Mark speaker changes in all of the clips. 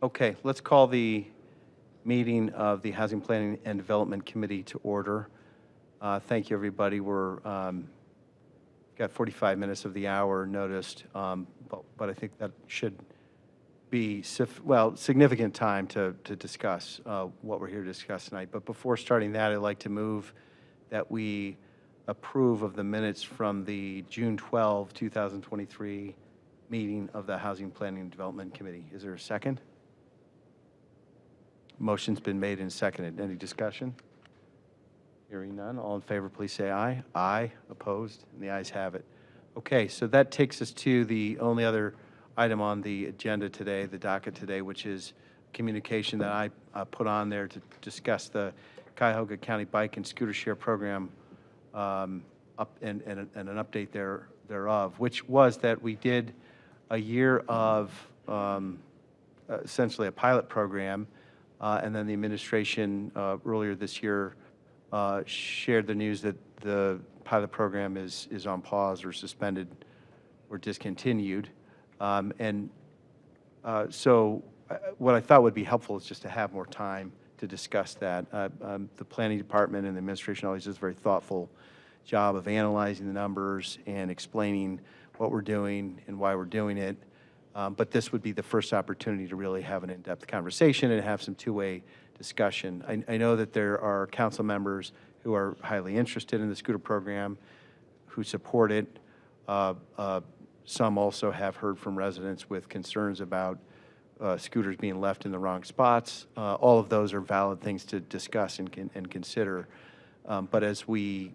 Speaker 1: Okay, let's call the meeting of the Housing Planning and Development Committee to order. Thank you, everybody. We're got 45 minutes of the hour noticed, but I think that should be significant time to discuss what we're here to discuss tonight. But before starting that, I'd like to move that we approve of the minutes from the June 12, 2023 meeting of the Housing Planning and Development Committee. Is there a second? Motion's been made and seconded. Any discussion? Hearing none. All in favor, please say aye. Aye. Opposed? And the ayes have it. Okay, so that takes us to the only other item on the agenda today, the docket today, which is communication that I put on there to discuss the Cuyahoga County Bike and Scooter Share Program and an update thereof, which was that we did a year of essentially a pilot program. And then the administration earlier this year shared the news that the pilot program is on pause or suspended or discontinued. So what I thought would be helpful is just to have more time to discuss that. The planning department and the administration always does a very thoughtful job of analyzing the numbers and explaining what we're doing and why we're doing it. But this would be the first opportunity to really have an in-depth conversation and have some two-way discussion. I know that there are council members who are highly interested in the scooter program, who support it. Some also have heard from residents with concerns about scooters being left in the wrong spots. All of those are valid things to discuss and consider. But as we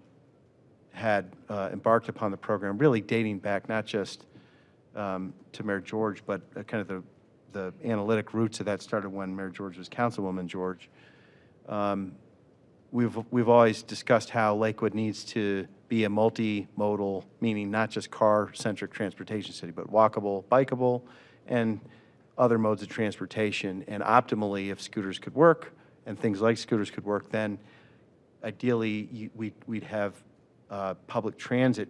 Speaker 1: had embarked upon the program, really dating back not just to Mayor George, but kind of the analytic roots of that started when Mayor George was Councilwoman George. We've always discussed how Lakewood needs to be a multimodal, meaning not just car-centric transportation city, but walkable, bikeable, and other modes of transportation. And optimally, if scooters could work and things like scooters could work, then ideally we'd have public transit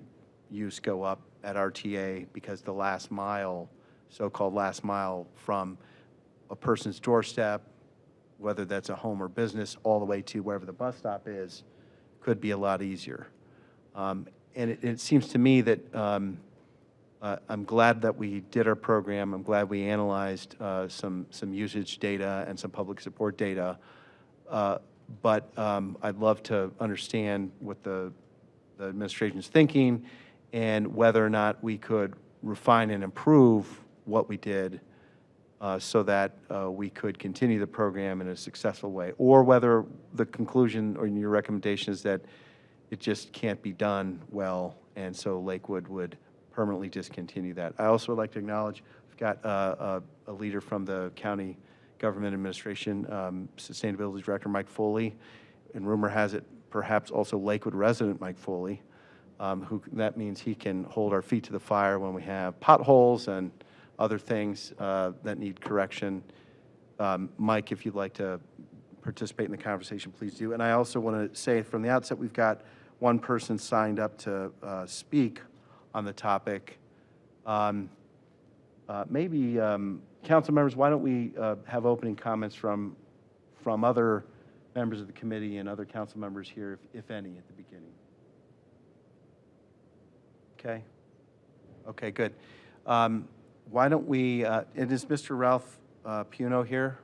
Speaker 1: use go up at RTA, because the last mile, so-called last mile from a person's doorstep, whether that's a home or business, all the way to wherever the bus stop is, could be a lot easier. And it seems to me that I'm glad that we did our program. I'm glad we analyzed some usage data and some public support data. But I'd love to understand what the administration's thinking and whether or not we could refine and improve what we did so that we could continue the program in a successful way, or whether the conclusion or your recommendation is that it just can't be done well, and so Lakewood would permanently discontinue that. I also would like to acknowledge we've got a leader from the county government administration, sustainability director Mike Foley, and rumor has it perhaps also Lakewood resident Mike Foley, who that means he can hold our feet to the fire when we have potholes and other things that need correction. Mike, if you'd like to participate in the conversation, please do. And I also want to say from the outset, we've got one person signed up to speak on the topic. Maybe council members, why don't we have opening comments from other members of the committee and other council members here, if any, at the beginning. Okay, good. Why don't we, and is Mr. Ralph Puno here?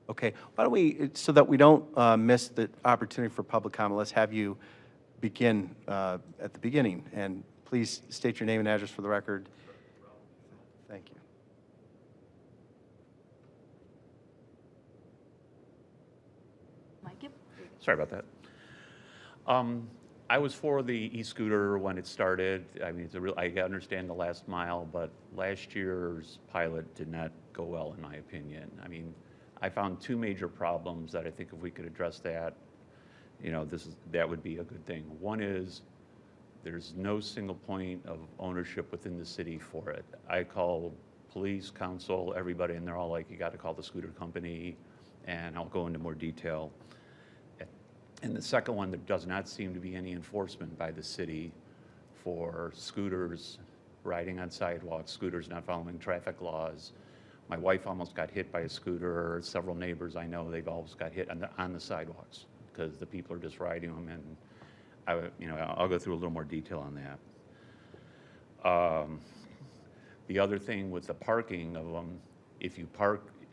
Speaker 1: Okay, why don't we, so that we don't miss the opportunity for public comment, let's have you begin at the beginning. And please state your name and address for the record. Thank you.
Speaker 2: Mike, yep.
Speaker 3: Sorry about that. I was for the e-scooter when it started. I mean, I understand the last mile, but last year's pilot did not go well, in my opinion. I mean, I found two major problems that I think if we could address that, you know, that would be a good thing. One is there's no single point of ownership within the city for it. I call police, council, everybody, and they're all like, you got to call the scooter company, and I'll go into more detail. And the second one, there does not seem to be any enforcement by the city for scooters riding on sidewalks, scooters not following traffic laws, My wife almost got hit by a scooter. Several neighbors I know, they've almost got hit on the sidewalks because the people are just riding them. And I'll go through a little more detail on that. The other thing with the parking of them, if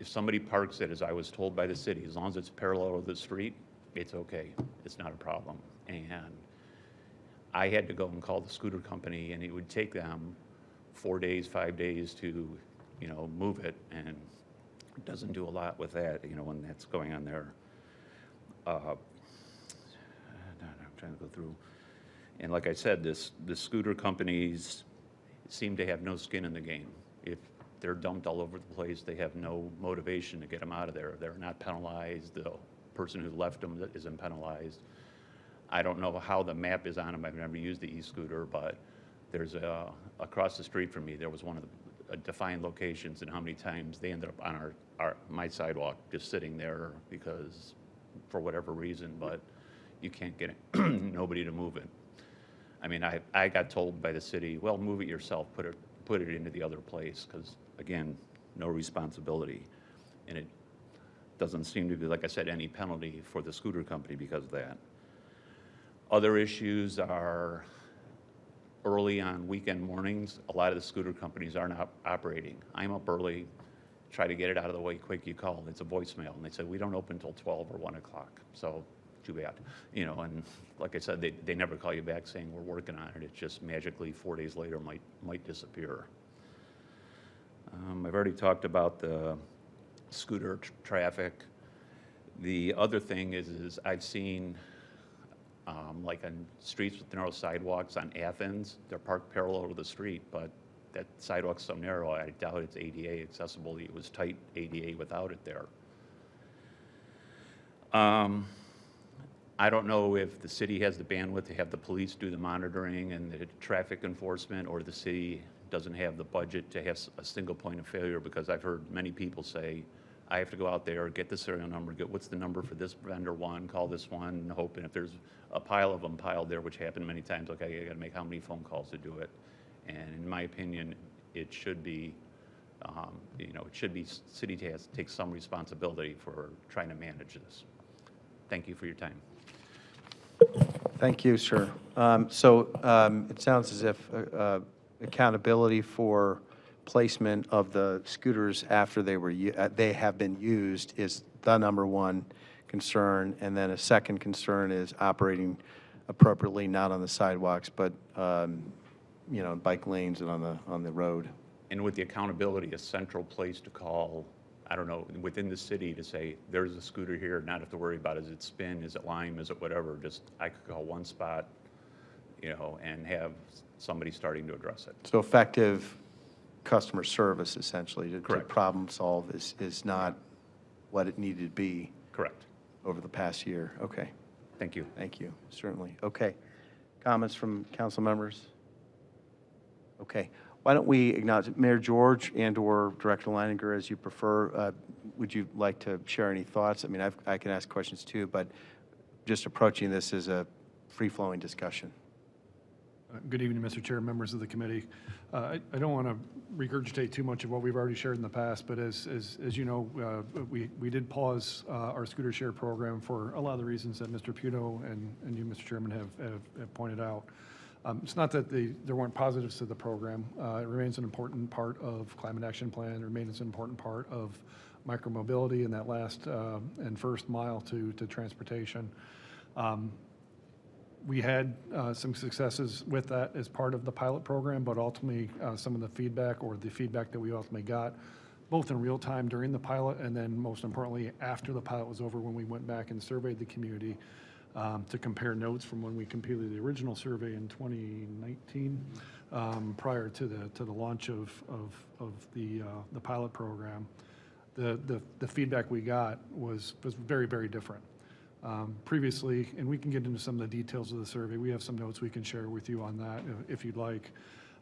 Speaker 3: somebody parks it, as I was told by the city, as long as it's parallel to the street, it's okay. It's not a problem. And I had to go and call the scooter company, and it would take them 4 days, 5 days to, move it, and it doesn't do a lot with that, when that's going on there. I'm trying to go through. And like I said, the scooter companies seem to have no skin in the game. If they're dumped all over the place, they have no motivation to get them out of there. They're not penalized. The person who left them isn't penalized. I don't know how the map is on them. I've never used the e-scooter, but there's across the street from me, there was one of the defined locations, and how many times they ended up on my sidewalk just sitting there because for whatever reason, but you can't get nobody to move it. I mean, I got told by the city, well, move it yourself, put it into the other place, because again, no responsibility. And it doesn't seem to be, like I said, any penalty for the scooter company because of that. Other issues are early on weekend mornings, a lot of the scooter companies are not operating. I'm up early, try to get it out of the way quick, you call, it's a voicemail, and they said, we don't open until 12 or 1 o'clock. So too bad, and like I said, they never call you back saying we're working on it. It just magically 4 days later might disappear. I've already talked about the scooter traffic. The other thing is I've seen like on streets with narrow sidewalks on Athens, they're parked parallel to the street, but that sidewalk's so narrow, I doubt it's ADA accessible. It was tight ADA without it there. I don't know if the city has the bandwidth to have the police do the monitoring and the traffic enforcement, or the city doesn't have the budget to have a single point of failure, because I've heard many people say, I have to go out there, get the serial number, get what's the number for this vendor one, call this one, hoping if there's a pile of them piled there, which happened many times, okay, I gotta make how many phone calls to do it. And in my opinion, it should be, city has to take some responsibility for trying to manage this. Thank you for your time.
Speaker 1: Thank you, sir. It sounds as if accountability for placement of the scooters after they have been used is the number one concern, and then a second concern is operating appropriately, not on the sidewalks, but bike lanes and on the road.
Speaker 3: And with the accountability, a central place to call, I don't know, within the city to say, there's a scooter here, not have to worry about, is it Spin, is it Lime, is it whatever, just I could call one spot, and have somebody starting to address it.
Speaker 1: So effective customer service, essentially, to
Speaker 3: Correct.
Speaker 1: problem solve is not what it needed to be
Speaker 3: Correct.
Speaker 1: over the past year. Okay,
Speaker 3: Thank you.
Speaker 1: thank you, certainly. Okay, comments from council members? Okay, why don't we acknowledge Mayor George and/or Director Leininger, as you prefer. Would you like to share any thoughts? I mean, I can ask questions too, but just approaching this as a free-flowing discussion.
Speaker 4: Good evening, Mr. Chair, members of the committee. I don't want to regurgitate too much of what we've already shared in the past, but as you know, we did pause our scooter share program for a lot of the reasons that Mr. Puto and you, Mr. Chairman, have pointed out. It's not that there weren't positives to the program. It remains an important part of Climate Action Plan. It remains an important part of micromobility and that last and first mile to transportation. We had some successes with that as part of the pilot program, but ultimately some of the feedback that we ultimately got, both in real time during the pilot and then most importantly after the pilot was over, when we went back and surveyed the community to compare notes from when we completed the original survey in 2019 prior to the launch of the pilot program. The feedback we got was very, very different. Previously, and we can get into some of the details of the survey, we have some notes we can share with you on that if you'd like.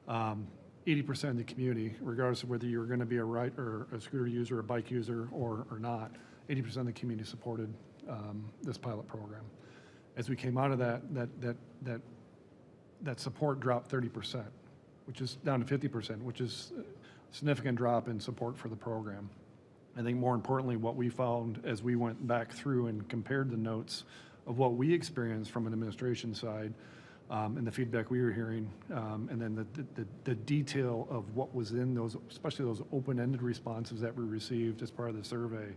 Speaker 4: 80% of the community, regardless of whether you're going to be a scooter user, a bike user, or not, 80% of the community supported this pilot program. As we came out of that support dropped 30%, which is down to 50%, which is significant drop in support for the program. I think more importantly, what we found as we went back through and compared the notes of what we experienced from an administration side, and the feedback we were hearing, and then the detail of what was in those, especially those open-ended responses that we received as part of the survey,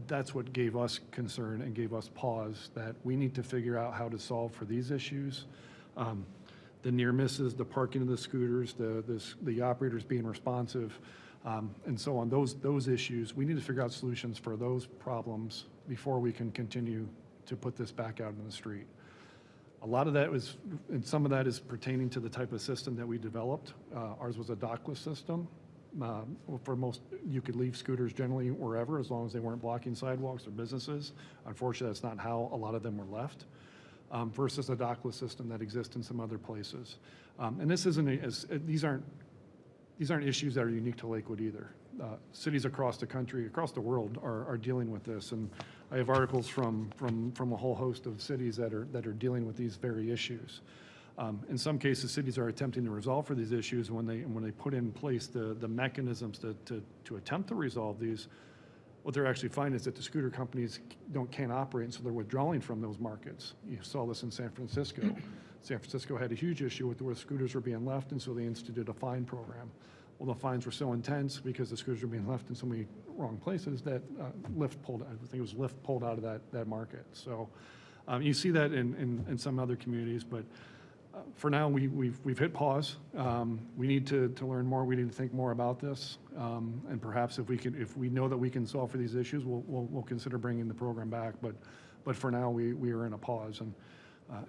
Speaker 4: that's what gave us concern and gave us pause that we need to figure out how to solve for these issues. The near misses, the parking of the scooters, the operators being responsive, and so on, those issues, we need to figure out solutions for those problems before we can continue to put this back out in the street. A lot of that was, and some of that is pertaining to the type of system that we developed. Ours was a dockless system. For most, you could leave scooters generally wherever as long as they weren't blocking sidewalks or businesses. Unfortunately, that's not how a lot of them were left, versus a dockless system that exists in some other places. And this isn't, these aren't issues that are unique to Lakewood either. Cities across the country, across the world are dealing with this. And I have articles from a whole host of cities that are dealing with these very issues. In some cases, cities are attempting to resolve for these issues when they put in place the mechanisms to attempt to resolve these. What they're actually finding is that the scooter companies can't operate, and so they're withdrawing from those markets. You saw this in San Francisco. San Francisco had a huge issue with where scooters were being left, and so they instituted a fine program. Well, the fines were so intense because the scooters were being left in so many wrong places that Lyft pulled out of that market. So you see that in some other communities, but for now we've hit pause. We need to learn more. We need to think more about this, and perhaps if we know that we can solve for these issues, we'll consider bringing the program back. But for now we are in a pause. And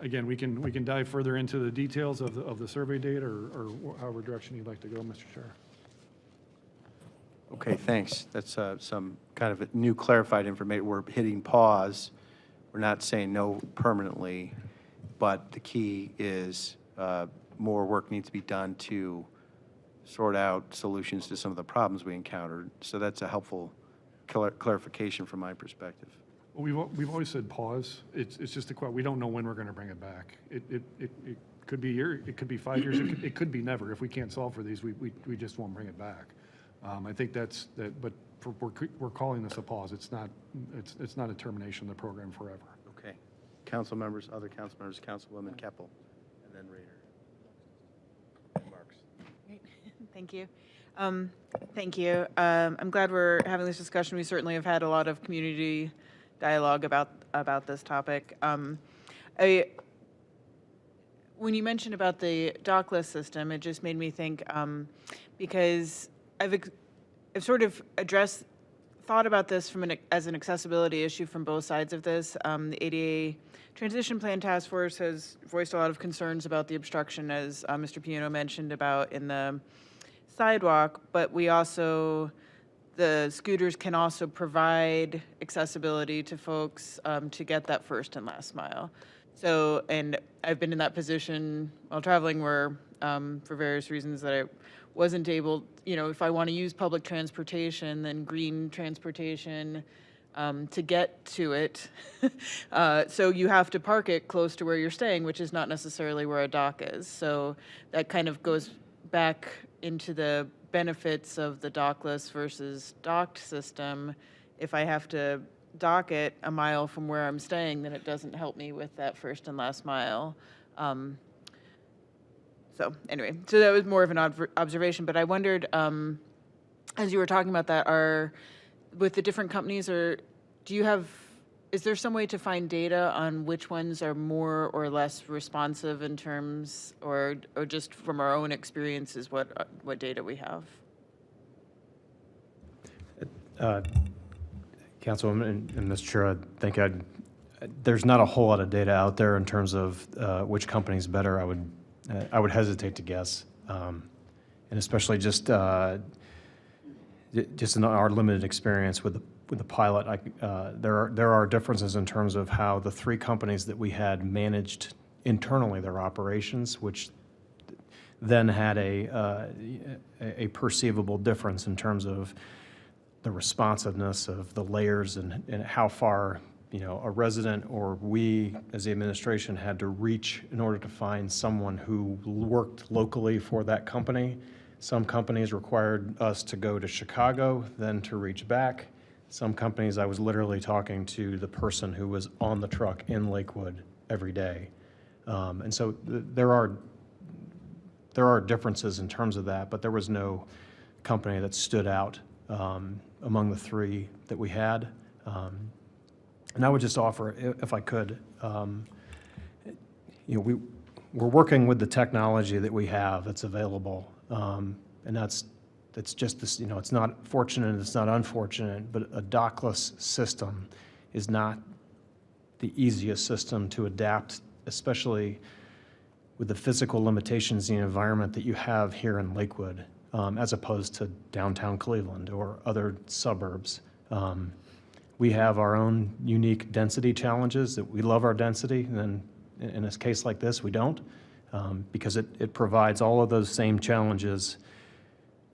Speaker 4: again, we can dive further into the details of the survey data or however direction you'd like to go, Mr. Chair.
Speaker 1: Okay, thanks. That's some kind of new clarified information. We're hitting pause. We're not saying no permanently, but the key is more work needs to be done to sort out solutions to some of the problems we encountered. So that's a helpful clarification from my perspective.
Speaker 4: Well, we've always said pause. It's just a question. We don't know when we're going to bring it back. It could be a year. It could be 5 years. It could be never. If we can't solve for these, we just won't bring it back. I think that's that. But we're calling this a pause. It's not a termination of the program forever.
Speaker 1: Okay. Council members, other council members, Councilwoman Keppel, and then Rader. And Marks.
Speaker 2: Great. Thank you. Thank you. I'm glad we're having this discussion. We certainly have had a lot of community dialogue about this topic. When you mentioned about the dockless system, it just made me think, because I've sort of thought about this as an accessibility issue from both sides of this. The ADA Transition Plan Task Force has voiced a lot of concerns about the obstruction, as Mr. Piano mentioned about in the sidewalk, but the scooters can also provide accessibility to folks to get that first and last mile. So, and I've been in that position while traveling where, for various reasons that I wasn't able, if I want to use public transportation, then green transportation to get to it. So you have to park it close to where you're staying, which is not necessarily where a dock is. So that kind of goes back into the benefits of the dockless versus docked system. If I have to dock it a mile from where I'm staying, then it doesn't help me with that first and last mile. So anyway, so that was more of an observation, but I wondered, as you were talking about that, with the different companies, is there some way to find data on which ones are more or less responsive in terms, or just from our own experiences, what data we have?
Speaker 5: Councilwoman and Mr. Chair, I think there's not a whole lot of data out there in terms of which company's better. I would hesitate to guess, and especially just in our limited experience with the pilot, there are differences in terms of how the three companies that we had managed internally their operations, which then had a perceivable difference in terms of the responsiveness of the layers and how far a resident or we as the administration had to reach in order to find someone who worked locally for that company. Some companies required us to go to Chicago, then to reach back. Some companies, I was literally talking to the person who was on the truck in Lakewood every day. And so there are differences in terms of that, but there was no company that stood out among the three that we had. And I would just offer, if I could, we're working with the technology that we have that's available, and it's just this, it's not fortunate, it's not unfortunate, but a dockless system is not the easiest system to adapt, especially with the physical limitations in the environment that you have here in Lakewood, as opposed to downtown Cleveland or other suburbs. We have our own unique density challenges that we love our density, and then in a case like this, we don't, because it provides all of those same challenges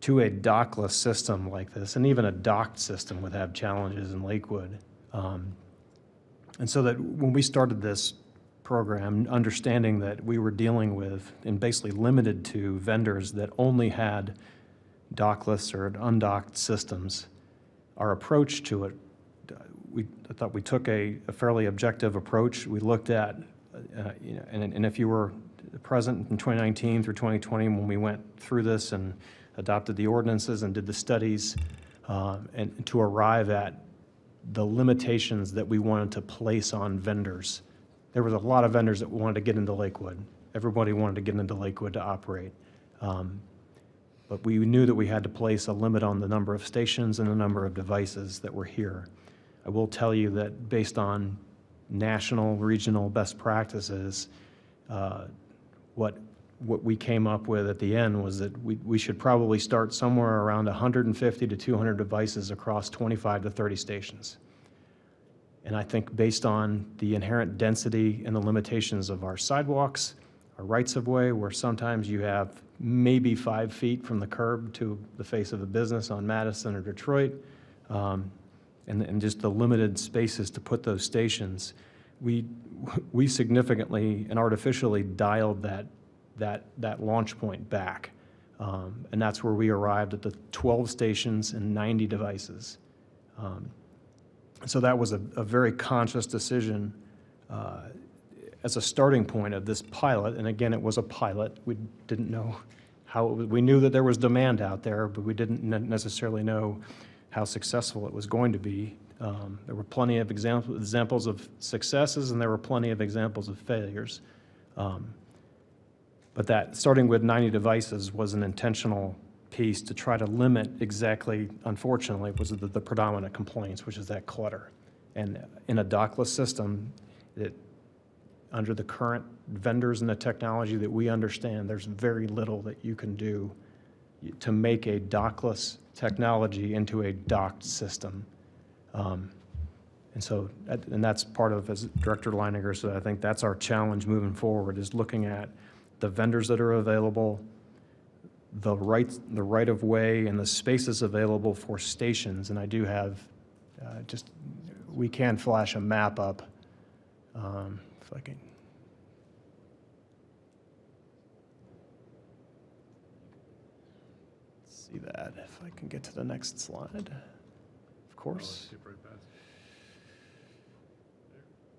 Speaker 5: to a dockless system like this, and even a docked system would have challenges in Lakewood. And so that when we started this program, understanding that we were dealing with and basically limited to vendors that only had dockless or undocked systems, our approach to it, I thought we took a fairly objective approach. We looked at, and if you were present in 2019 through 2020 when we went through this and adopted the ordinances and did the studies, and to arrive at the limitations that we wanted to place on vendors. There was a lot of vendors that wanted to get into Lakewood. Everybody wanted to get into Lakewood to operate. But we knew that we had to place a limit on the number of stations and the number of devices that were here. I will tell you that based on national, regional best practices, what we came up with at the end was that we should probably start somewhere around 150 to 200 devices across 25 to 30 stations. And I think based on the inherent density and the limitations of our sidewalks, our rights-of-way, where sometimes you have maybe 5 feet from the curb to the face of a business on Madison or Detroit, and just the limited spaces to put those stations, we significantly and artificially dialed that launch point back. And that's where we arrived at the 12 stations and 90 devices. So that was a very conscious decision as a starting point of this pilot. And again, it was a pilot. We didn't know how it was. We knew that there was demand out there, but we didn't necessarily know how successful it was going to be. There were plenty of examples of successes, and there were plenty of examples of failures. But that starting with 90 devices was an intentional piece to try to limit exactly, unfortunately, was the predominant complaints, which is that clutter. And in a dockless system, under the current vendors and the technology that we understand, there's very little that you can do to make a dockless technology into a docked system. And that's part of, as Director Leininger said, I think that's our challenge moving forward, is looking at the vendors that are available, the right of way and the spaces available for stations. And I do have we can flash a map up if I can. See that, if I can get to the next slide. Of course.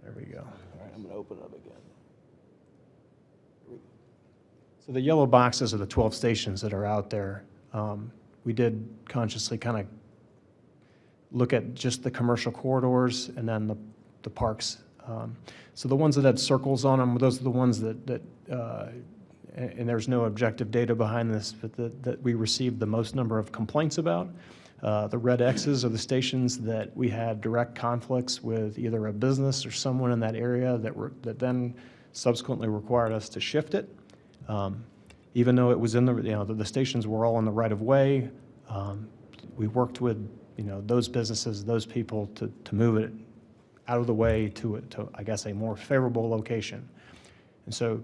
Speaker 5: There we go. All right, I'm going to open it up again. So the yellow boxes are the 12 stations that are out there. We did consciously kind of look at just the commercial corridors and then the parks. So the ones that had circles on them, those are the ones that and there's no objective data behind this, but that we received the most number of complaints about. The red X's are the stations that we had direct conflicts with either a business or someone in that area that then subsequently required us to shift it. Even though it was in the stations were all in the right of way, we worked with those businesses, those people to move it out of the way to I guess a more favorable location. And so,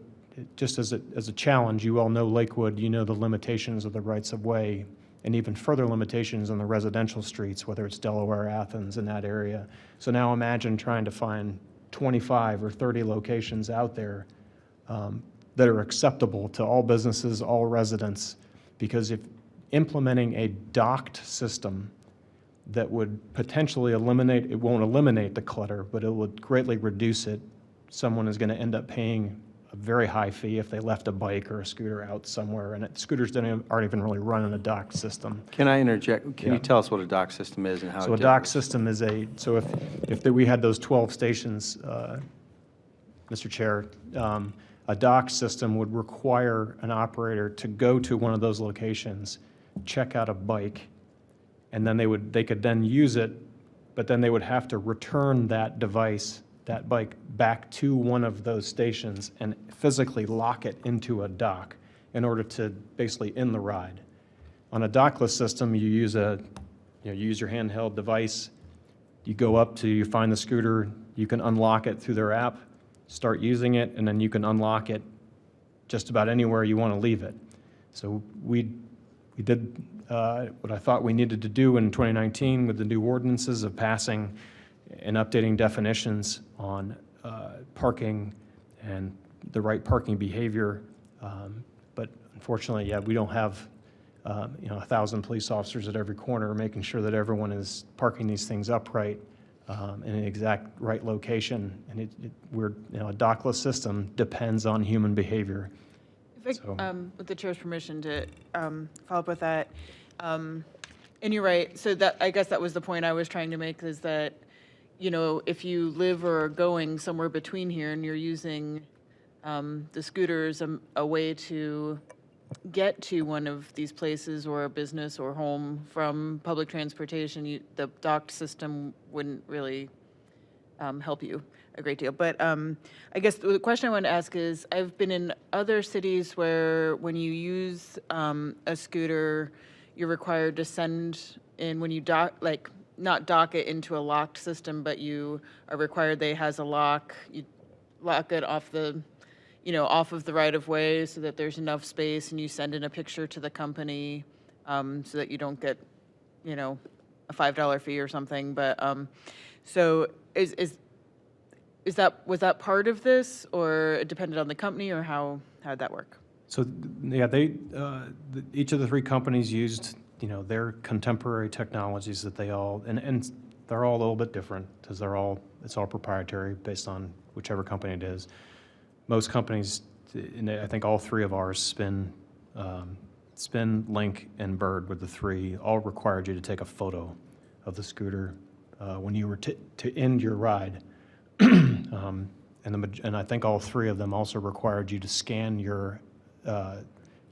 Speaker 5: just as a challenge, you all know Lakewood, you know the limitations of the rights of way, and even further limitations on the residential streets, whether it's Delaware, Athens, in that area. So now imagine trying to find 25 or 30 locations out there that are acceptable to all businesses, all residents, because implementing a docked system that would potentially eliminate, it won't eliminate the clutter, but it would greatly reduce it. Someone is going to end up paying a very high fee if they left a bike or a scooter out somewhere, and scooters aren't even really run in a docked system.
Speaker 1: Can I interject? Can
Speaker 5: Yeah.
Speaker 1: you tell us what a dock system is and how it
Speaker 5: So a dock
Speaker 1: differs?
Speaker 5: system is so if we had those 12 stations, Mr. Chair, a dock system would require an operator to go to one of those locations, check out a bike, and then they could then use it, but then they would have to return that device, that bike, back to one of those stations and physically lock it into a dock in order to basically end the ride. On a dockless system, you use your handheld device, you go up to, you find the scooter, you can unlock it through their app, start using it, and then you can unlock it just about anywhere you want to leave it. So we did what I thought we needed to do in 2019 with the new ordinances of passing and updating definitions on parking and the right parking behavior. But unfortunately, yeah, we don't have 1,000 police officers at every corner making sure that everyone is parking these things upright in an exact right location. And a dockless system depends on human behavior.
Speaker 2: If I, with the chair's permission to follow up with that, and you're right, so that, I guess that was the point I was trying to make, is that, if you live or are going somewhere between here and you're using the scooters a way to get to one of these places or a business or home from public transportation, the docked system wouldn't really help you a great deal. But I guess the question I want to ask is, I've been in other cities where when you use a scooter, you're required to send in, when you dock, like not dock it into a locked system, but you are required that it has a lock. You lock it off the, off of the right of way so that there's enough space, and you send in a picture to the company so that you don't get, a $5 fee or something. But so was that part of this, or it depended on the company, or how'd that work?
Speaker 5: So, yeah, each of the three companies used, their contemporary technologies that they all, and they're all a little bit different because it's all proprietary based on whichever company it is. Most companies, and I think all three of ours, Spin, Link, and Bird, with the three, all required you to take a photo of the scooter when you were to end your ride. And I think all three of them also required you to scan your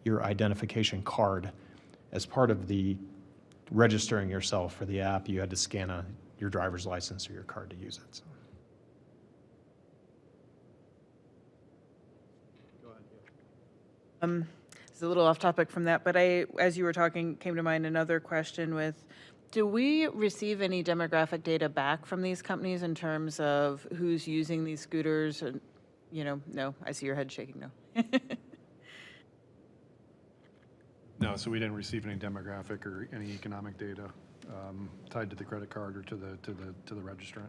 Speaker 5: identification card. As part of the registering yourself for the app, you had to scan your driver's license or your card to use it. So.
Speaker 2: It's a little off topic from that, but as you were talking, came to mind another question with, do we receive any demographic data back from these companies in terms of who's using these scooters? And, no, I see your head shaking no.
Speaker 4: No, so we didn't receive any demographic or any economic data tied to the credit card or to the registrant.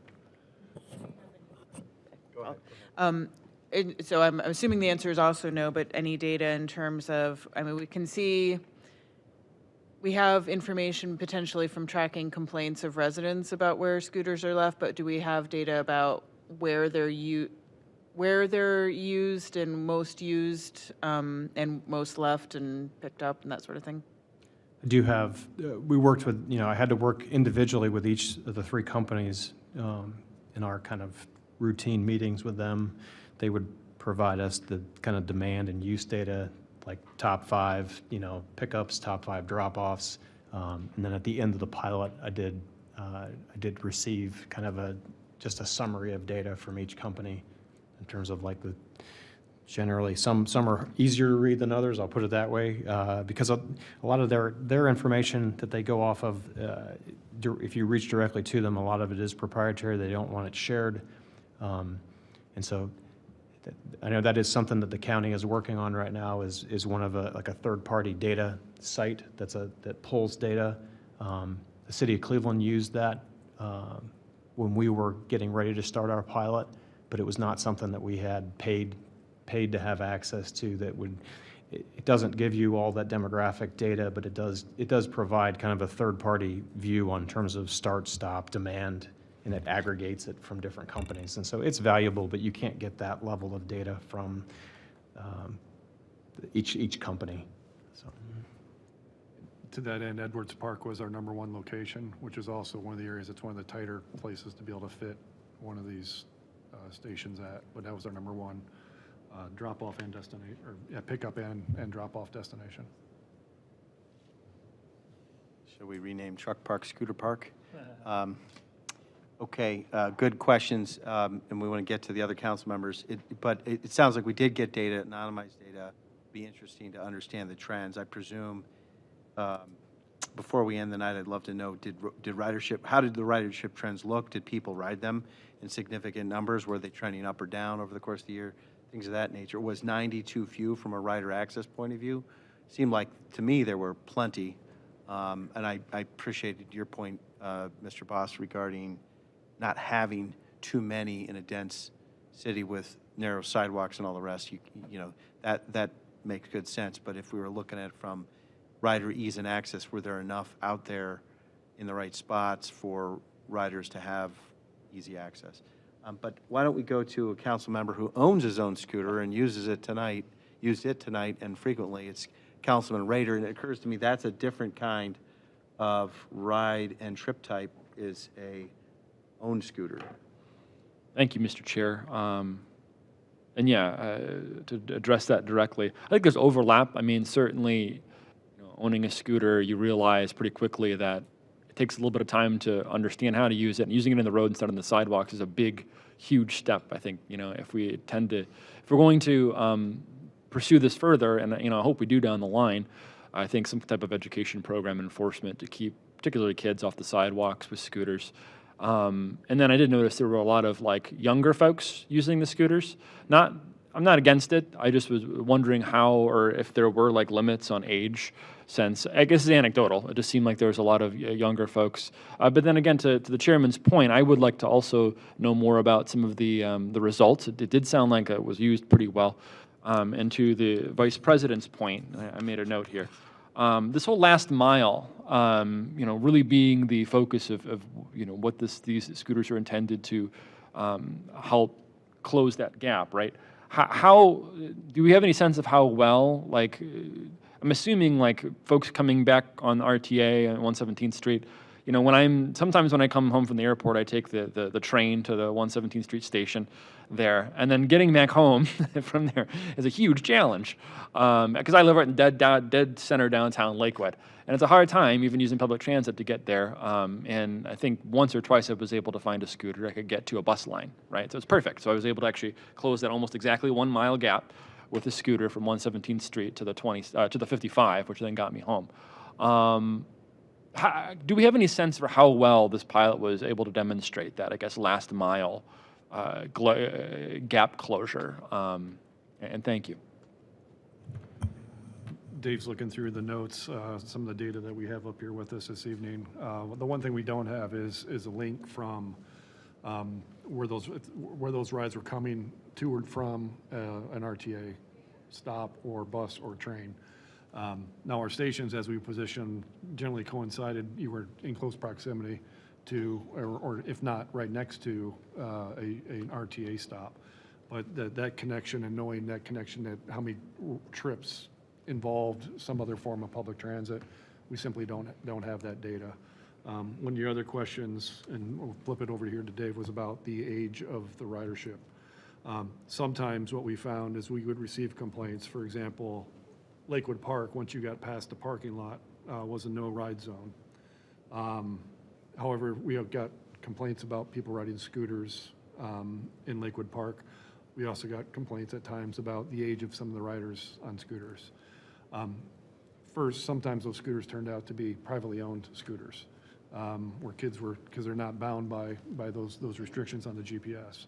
Speaker 2: So I'm assuming the answer is also no, but any data in terms of, we can see, we have information potentially from tracking complaints of residents about where scooters are left, but do we have data about where they're used and most used and most left and picked up and that sort of thing?
Speaker 5: I do have, we worked with, I had to work individually with each of the three companies in our kind of routine meetings with them. They would provide us the kind of demand and use data, like top 5, pickups, top 5 drop-offs. And then at the end of the pilot, I did receive kind of just a summary of data from each company in terms of like generally some are easier to read than others, I'll put it that way, because a lot of their information that they go off of, if you reach directly to them, a lot of it is proprietary. They don't want it shared. And so I know that is something that the county is working on right now, is one of a third-party data site that pulls data. The city of Cleveland used that when we were getting ready to start our pilot, but it was not something that we had paid to have access to. it doesn't give you all that demographic data, but it does provide kind of a third-party view on terms of start, stop, demand, and it aggregates it from different companies. And so it's valuable, but you can't get that level of data from each company. So.
Speaker 4: To that end, Edwards Park was our #1 location, which is also one of the areas, it's one of the tighter places to be able to fit one of these stations at, but that was our #1 drop-off and destination, or yeah, pickup and drop-off destination.
Speaker 1: Should we rename Truck Park Scooter Park? Okay, good questions, and we want to get to the other council members. But it sounds like we did get data, anonymized data. Be interesting to understand the trends. I presume, before we end the night, I'd love to know, how did the ridership trends look? Did people ride them in significant numbers? Were they trending up or down over the course of the year? Things of that nature. Was 90 too few from a rider access point of view? Seemed like, to me, there were plenty. And I appreciated your point, Mr. Boss, regarding not having too many in a dense city with narrow sidewalks and all the rest. You know, that makes good sense. But if we were looking at it from rider ease and access, were there enough out there in the right spots for riders to have easy access? But why don't we go to a council member who owns his own scooter and used it tonight and frequently. It's Councilman Rader, and it occurs to me that's a different kind of ride and trip type, is a owned scooter.
Speaker 6: Thank you, Mr. Chair. And yeah, to address that directly, I think there's overlap. I mean, certainly, owning a scooter, you realize pretty quickly that it takes a little bit of time to understand how to use it, and using it in the road instead of on the sidewalks is a big, huge step. I think, if we're going to pursue this further, and I hope we do down the line, I think some type of education program enforcement to keep particularly kids off the sidewalks with scooters. And then I did notice there were a lot of younger folks using the scooters. I'm not against it. I just was wondering how, or if there were limits on age, since I guess it's anecdotal. It just seemed like there was a lot of younger folks. But then again, to the chairman's point, I would like to also know more about some of the results. It did sound like it was used pretty well. And to the vice president's point, I made a note here. This whole last mile, really being the focus of what these scooters are intended to help close that gap, right? How do we have any sense of how well, I'm assuming folks coming back on RTA on 117th Street, sometimes when I come home from the airport, I take the train to the 117th Street station there, and then getting back home from there is a huge challenge, because I live right in dead center downtown Lakewood, and it's a hard time even using public transit to get there, and I think once or twice I was able to find a scooter I could get to a bus line, right? So it's perfect. So I was able to actually close that almost exactly 1 mile gap with a scooter from 117th Street to the 55, which then got me home. Do we have any sense for how well this pilot was able to demonstrate that, I guess, last mile gap closure? And thank you.
Speaker 4: Dave's looking through the notes, some of the data that we have up here with us this evening. The one thing we don't have is a link from where those rides were coming to or from an RTA stop or bus or train. Now our stations, as we position, generally coincided. You were in close proximity to, or if not, right next to an RTA stop. But that connection, and knowing that connection, that how many trips involved some other form of public transit, we simply don't have that data. One of your other questions, and we'll flip it over here to Dave, was about the age of the ridership. Sometimes what we found is we would receive complaints. For example, Lakewood Park, once you got past the parking lot, was a no-ride zone. However, we have got complaints about people riding scooters in Lakewood Park. We also got complaints at times about the age of some of the riders on scooters. First, sometimes those scooters turned out to be privately owned scooters, where kids were, because they're not bound by those restrictions on the GPS.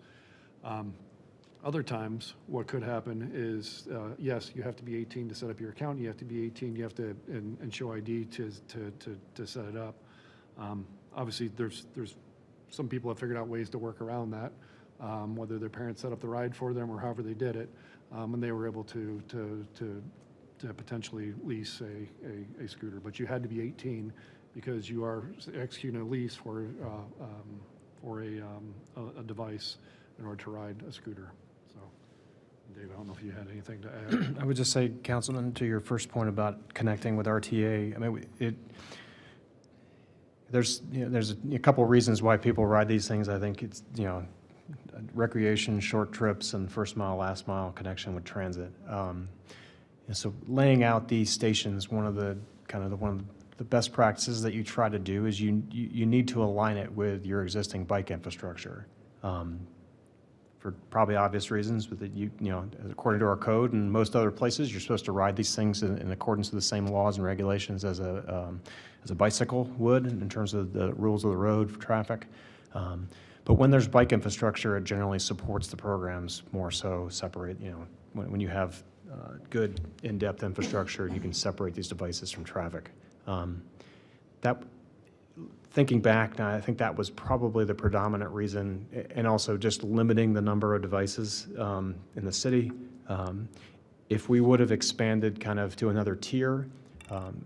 Speaker 4: Other times, what could happen is, yes, you have to be 18 to set up your account. You have to be 18. You have to and show ID to set it up. Obviously, there's some people have figured out ways to work around that, whether their parents set up the ride for them or however they did it, and they were able to to potentially lease a scooter. But you had to be 18 because you are executing a lease for a device in order to ride a scooter. So, Dave, I don't know if you had anything to add.
Speaker 5: I would just say, Councilman, to your first point about connecting with RTA, I mean, there's a couple of reasons why people ride these things. I think it's, recreation, short trips, and first mile, last mile connection with transit. And so laying out these stations, one of the best practices that you try to do is you need to align it with your existing bike infrastructure. For probably obvious reasons, but that according to our code and most other places, you're supposed to ride these things in accordance with the same laws and regulations as a bicycle would in terms of the rules of the road for traffic. But when there's bike infrastructure, it generally supports the programs more so. When you have good in-depth infrastructure, you can separate these devices from traffic. Thinking back now, I think that was probably the predominant reason, and also just limiting the number of devices in the city. If we would have expanded kind of to another tier,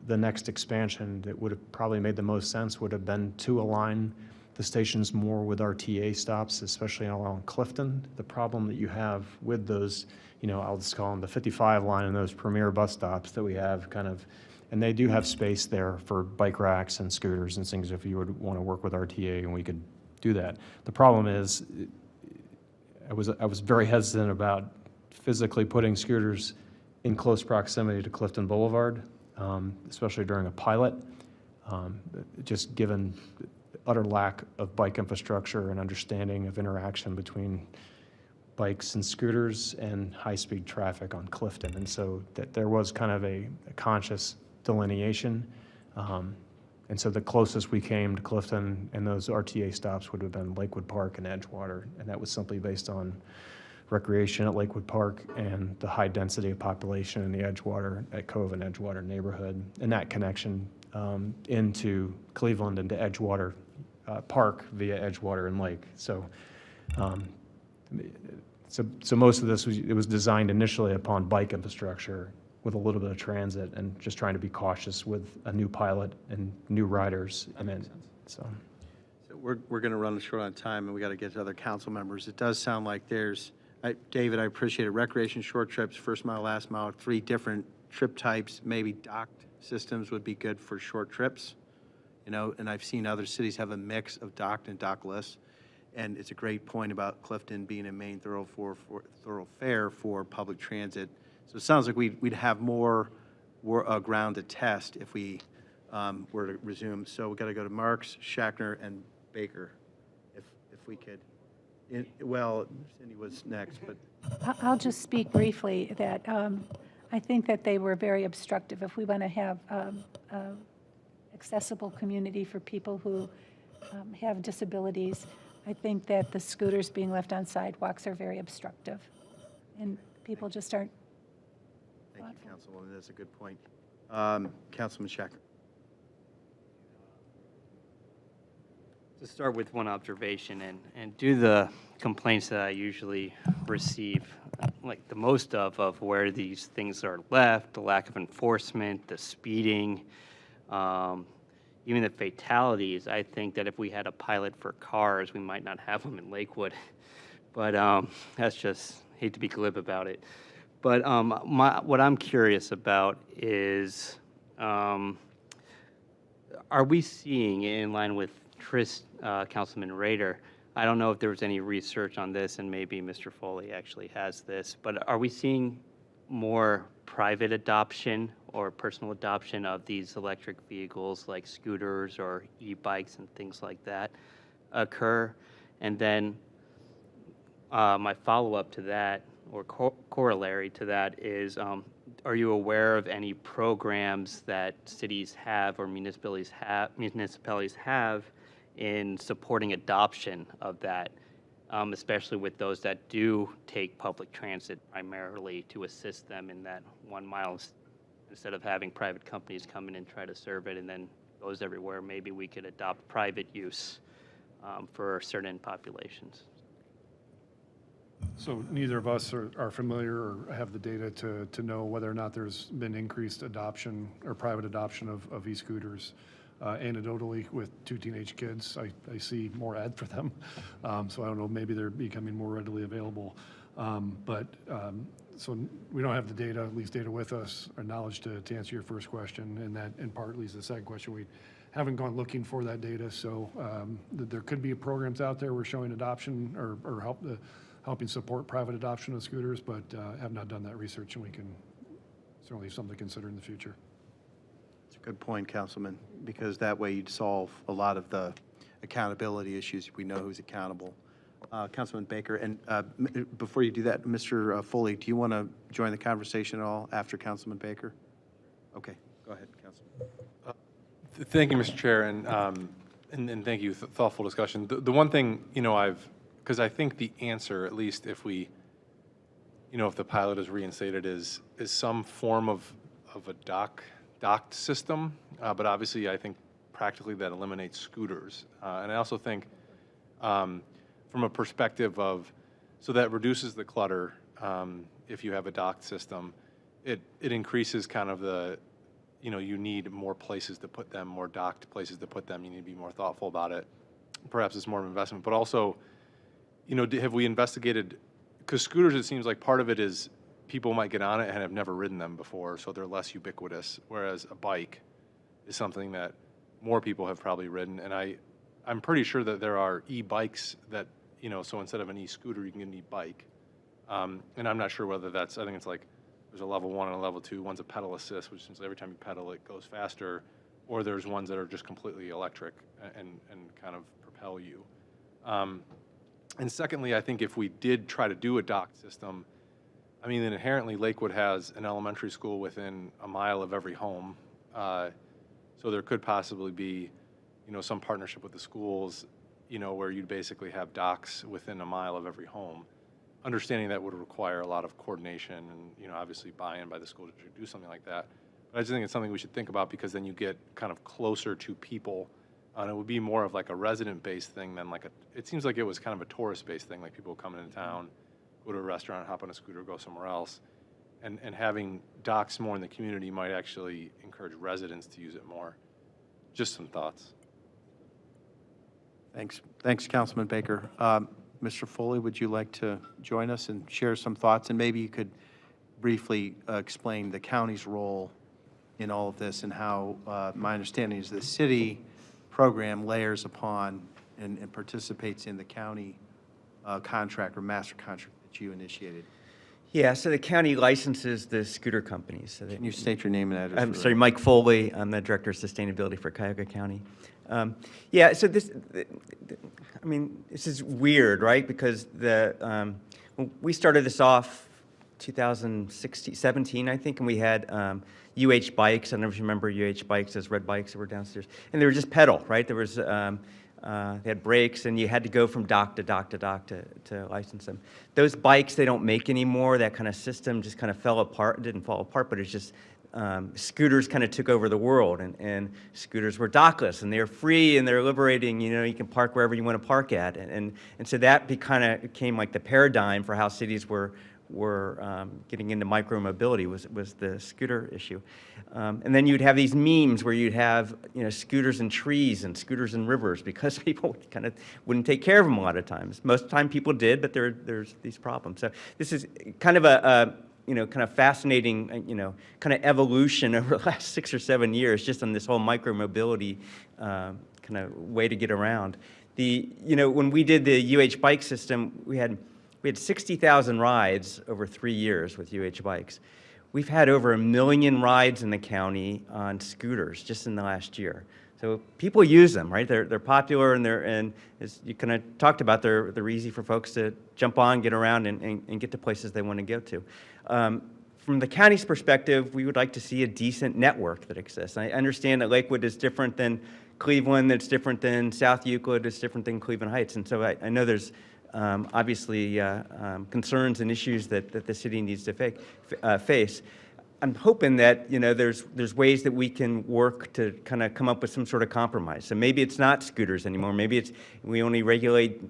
Speaker 5: the next expansion that would have probably made the most sense would have been to align the stations more with RTA stops, especially along Clifton. The problem that you have with those, I'll just call them the 55 line and those premier bus stops that we have and they do have space there for bike racks and scooters and things if you would want to work with RTA, and we could do that. The problem is I was very hesitant about physically putting scooters in close proximity to Clifton Boulevard, especially during a pilot, just given utter lack of bike infrastructure and understanding of interaction between bikes and scooters and high-speed traffic on Clifton. And so that there was kind of a conscious delineation. And so the closest we came to Clifton and those RTA stops would have been Lakewood Park and Edgewater. And that was simply based on recreation at Lakewood Park and the high density of population in the Cove and Edgewater neighborhood, and that connection into Cleveland and to Edgewater Park via Edgewater and Lake. So most of this was designed initially upon bike infrastructure with a little bit of transit and just trying to be cautious with a new pilot and new riders.
Speaker 1: So we're going to run short on time, and we got to get to other council members. It does sound like David, I appreciate it. Recreation, short trips, first mile, last mile, 3 different trip types. Maybe docked systems would be good for short trips, and I've seen other cities have a mix of docked and dockless. And it's a great point about Clifton being a main thoroughfare for public transit. So it sounds like we'd have more ground to test if we were to resume. So we got to go to Marks, Shackner, and Baker, if we could. Well, Cindy was next, but
Speaker 7: I'll just speak briefly that I think that they were very obstructive. If we want to have accessible community for people who have disabilities, I think that the scooters being left on sidewalks are very obstructive, and people just aren't.
Speaker 1: thank you, Councilwoman. That's a good point. Councilman Shackner.
Speaker 8: To start with one observation, and due to the complaints that I usually receive, like the most of where these things are left, the lack of enforcement, the speeding, even the fatalities, I think that if we had a pilot for cars, we might not have them in Lakewood. But that's just, hate to be glib about it. But what I'm curious about is, are we seeing, in line with Councilman Rader, I don't know if there was any research on this, and maybe Mr. Foley actually has this, but are we seeing more private adoption or personal adoption of these electric vehicles like scooters or e-bikes and things like that occur? And then my follow-up to that, or corollary to that, is are you aware of any programs that cities have or municipalities have in supporting adoption of that, especially with those that do take public transit primarily to assist them in that 1 mile, instead of having private companies come in and try to serve it and then goes everywhere? Maybe we could adopt private use for certain populations.
Speaker 4: So neither of us are familiar or have the data to know whether or not there's been increased adoption or private adoption of e-scooters. Anecdotally, with 2 teenage kids, I see more ad for them. So I don't know, maybe they're becoming more readily available. So we don't have the data, at least data with us, or knowledge to answer your first question, and that in part leads to the second question. We haven't gone looking for that data, so there could be programs out there we're showing adoption or helping support private adoption of scooters, but have not done that research, and we can certainly have something to consider in the future.
Speaker 1: It's a good point, Councilman, because that way you'd solve a lot of the accountability issues. We know who's accountable. Councilman Baker, and before you do that, Mr. Foley, do you want to join the conversation at all after Councilman Baker? Okay, go ahead, Councilman.
Speaker 9: Thank you, Mr. Chair, and thank you, thoughtful discussion. The one thing, because I think the answer, at least if we, if the pilot is reinstated, is some form of a docked system, but obviously I think practically that eliminates scooters. And I also think from a perspective of, so that reduces the clutter if you have a docked system. It increases kind of the, you need more places to put them, more docked places to put them. You need to be more thoughtful about it. Perhaps it's more of an investment, but also, have we investigated, because scooters, it seems like part of it is people might get on it and have never ridden them before, so they're less ubiquitous, whereas a bike is something that more people have probably ridden. And I'm pretty sure that there are e-bikes that, so instead of an e-scooter, you can get an e-bike. And I'm not sure whether that's, I think it's like, there's a level 1 and a level 2. One's a pedal assist, which means every time you pedal, it goes faster. Or there's ones that are just completely electric and kind of propel you. And secondly, I think if we did try to do a docked system, I mean, inherently Lakewood has an elementary school within a mile of every home. So there could possibly be, some partnership with the schools, where you'd basically have docks within a mile of every home. Understanding that would require a lot of coordination and, obviously buy-in by the school to do something like that. But I just think it's something we should think about, because then you get kind of closer to people. And it would be more of like a resident-based thing than like it seems like it was kind of a tourist-based thing, like people coming into town, go to a restaurant, hop on a scooter, go somewhere else. And having docks more in the community might actually encourage residents to use it more. Just some thoughts.
Speaker 1: Thanks, Councilman Baker. Mr. Foley, would you like to join us and share some thoughts? And maybe you could briefly explain the county's role in all of this and how my understanding is the city program layers upon and participates in the county contract or master contract that you initiated.
Speaker 10: Yeah, so the county licenses the scooter companies. So
Speaker 1: Can you state your name and address?
Speaker 10: I'm sorry, Mike Foley. I'm the Director of Sustainability for Cuyahoga County. Yeah, so this is weird, right? Because when we started this off 2016, 17, I think, and we had UH bikes. I don't know if you remember UH bikes, those red bikes that were downstairs. And they were just pedal, right? There was, they had brakes, and you had to go from dock to dock to dock to license them. Those bikes, they don't make anymore. That kind of system just kind of fell apart. It didn't fall apart, but it's just, scooters kind of took over the world, and scooters were dockless, and they're free, and they're liberating. You can park wherever you want to park at, and so that kind of became like the paradigm for how cities were getting into micro-mobility was the scooter issue. And then you'd have these memes where you'd have scooters in trees and scooters in rivers, because people kind of wouldn't take care of them a lot of times. Most of the time people did, but there's these problems. So this is kind of a kind of fascinating, kind of evolution over the last 6 or 7 years, just on this whole micro-mobility kind of way to get around. When we did the UH bike system, we had 60,000 rides over 3 years with UH bikes. We've had over 1 million rides in the county on scooters just in the last year. So people use them, right? They're popular, and as you kind of talked about, they're easy for folks to jump on, get around, and get to places they want to go to. From the county's perspective, we would like to see a decent network that exists. I understand that Lakewood is different than Cleveland, that's different than South Euclid, it's different than Cleveland Heights, and so I know there's obviously concerns and issues that the city needs to face. I'm hoping that, there's ways that we can work to kind of come up with some sort of compromise. So maybe it's not scooters anymore. Maybe we only regulate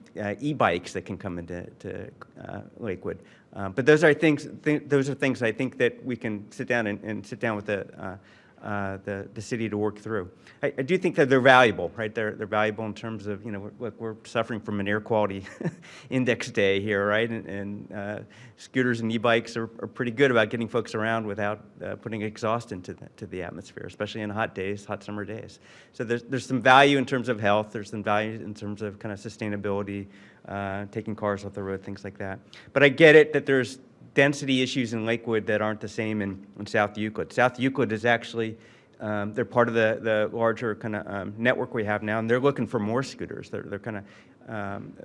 Speaker 10: e-bikes that can come into Lakewood. But those are things I think that we can sit down and sit down with the city to work through. I do think that they're valuable, right? They're valuable in terms of, look, we're suffering from an air quality index day here, right? And scooters and e-bikes are pretty good about getting folks around without putting exhaust into the atmosphere, especially in hot summer days. So there's some value in terms of health. There's some value in terms of kind of sustainability, taking cars off the road, things like that. But I get it that there's density issues in Lakewood that aren't the same in South Euclid. South Euclid is actually, they're part of the larger kind of network we have now, and they're looking for more scooters. They're kind of,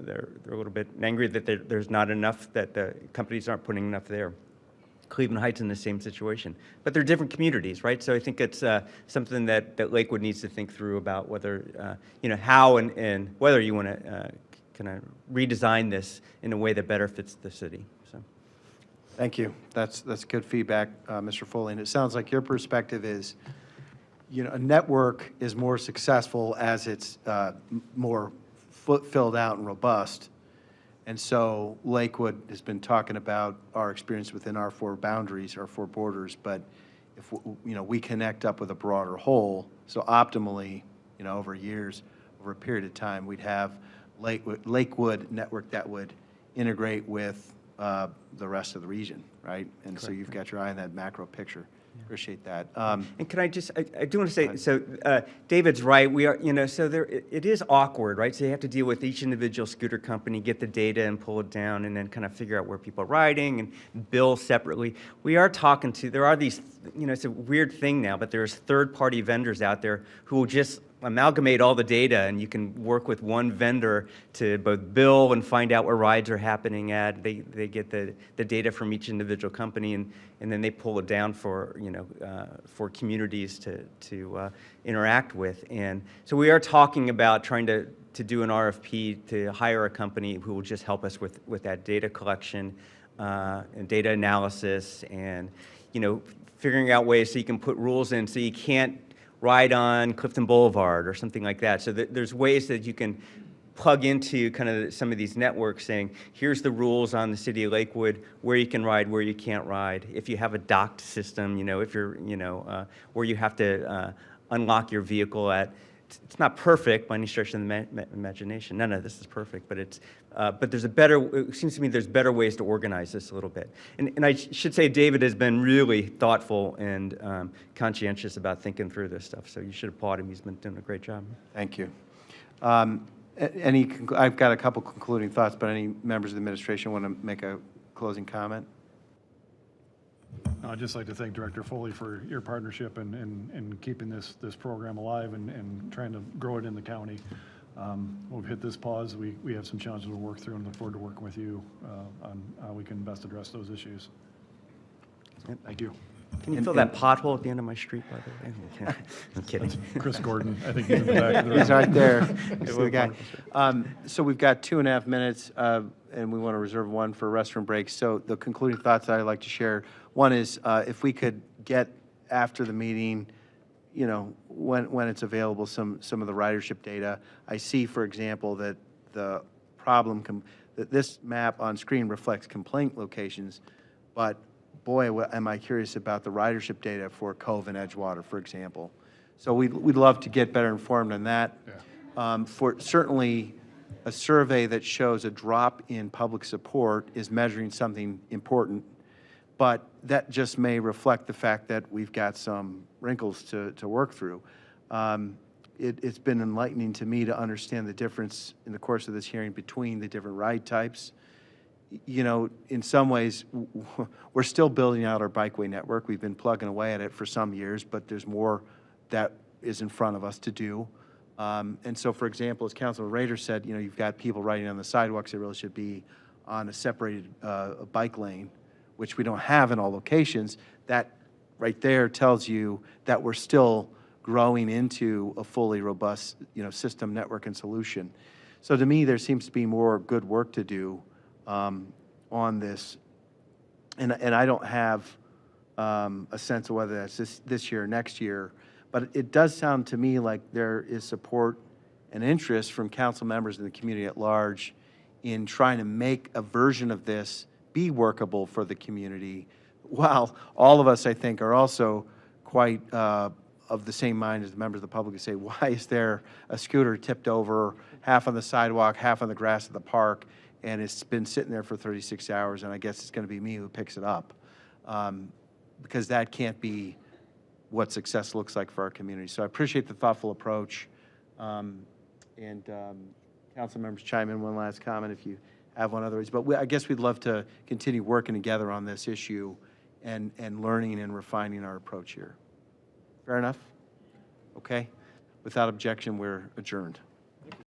Speaker 10: they're a little bit angry that there's not enough, that the companies aren't putting enough there. Cleveland Heights in the same situation. But they're different communities, right? So I think it's something that Lakewood needs to think through about whether, how and whether you want to kind of redesign this in a way that better fits the city. So.
Speaker 1: Thank you. That's good feedback, Mr. Foley. And it sounds like your perspective is, a network is more successful as it's more filled out and robust. And so Lakewood has been talking about our experience within our four boundaries, our four borders. But if we connect up with a broader whole, so optimally, over years, over a period of time, we'd have Lakewood network that would integrate with the rest of the region, right? And so you've got your eye on that macro picture. Appreciate that.
Speaker 10: And can I just, I do want to say, so David's right. We are, so it is awkward, right? So you have to deal with each individual scooter company, get the data and pull it down, and then kind of figure out where people are riding and bill separately. We are talking to, there are these, it's a weird thing now, but there's third-party vendors out there who will just amalgamate all the data, and you can work with one vendor to both bill and find out where rides are happening at. They get the data from each individual company, and then they pull it down for for communities to interact with. And so we are talking about trying to do an RFP to hire a company who will just help us with that data collection and data analysis, and figuring out ways so you can put rules in so you can't ride on Clifton Boulevard or something like that. So there's ways that you can plug into kind of some of these networks saying, here's the rules on the city of Lakewood, where you can ride, where you can't ride. If you have a docked system, if you're, where you have to unlock your vehicle at, it's not perfect by any stretch of the imagination. None of this is perfect, but but there's it seems to me there's better ways to organize this a little bit. And I should say David has been really thoughtful and conscientious about thinking through this stuff. So you should applaud him. He's been doing a great job.
Speaker 1: Thank you. I've got a couple concluding thoughts, but any members of the administration want to make a closing comment?
Speaker 4: I'd just like to thank Director Foley for your partnership and keeping this program alive and trying to grow it in the county. We've hit this pause. We have some challenges to work through and look forward to working with you on how we can best address those issues. Thank you.
Speaker 10: Can you fill that pothole at the end of my street, by the way? I'm kidding.
Speaker 4: Chris Gordon, I think he's in the back of the room.
Speaker 1: He's right there. He's the guy. So we've got 2.5 minutes, and we want to reserve one for restroom breaks. So the concluding thoughts that I'd like to share, one is if we could get after the meeting, when it's available, some of the ridership data. I see, for example, that the problem, that this map on screen reflects complaint locations, but boy, am I curious about the ridership data for Cove and Edgewater, for example. So we'd love to get better informed on that. Yeah. For certainly a survey that shows a drop in public support is measuring something important, but that just may reflect the fact that we've got some wrinkles to work through. It's been enlightening to me to understand the difference in the course of this hearing between the different ride types. In some ways, we're still building out our bikeway network. We've been plugging away at it for some years, but there's more that is in front of us to do. And so, for example, as Councilman Rader said, you've got people riding on the sidewalks that really should be on a separated bike lane, which we don't have in all locations. That right there tells you that we're still growing into a fully robust, system, network, and solution. So to me, there seems to be more good work to do on this, and I don't have a sense of whether that's this year or next year. But it does sound to me like there is support and interest from council members in the community at large in trying to make a version of this be workable for the community, while all of us, I think, are also quite of the same mind as the members of the public who say, why is there a scooter tipped over, half on the sidewalk, half on the grass of the park, and it's been sitting there for 36 hours, and I guess it's going to be me who picks it up. Because that can't be what success looks like for our community. So I appreciate the thoughtful approach. Council members chime in one last comment if you have one otherwise. But I guess we'd love to continue working together on this issue and learning and refining our approach here. Fair enough? Okay. Without objection, we're adjourned.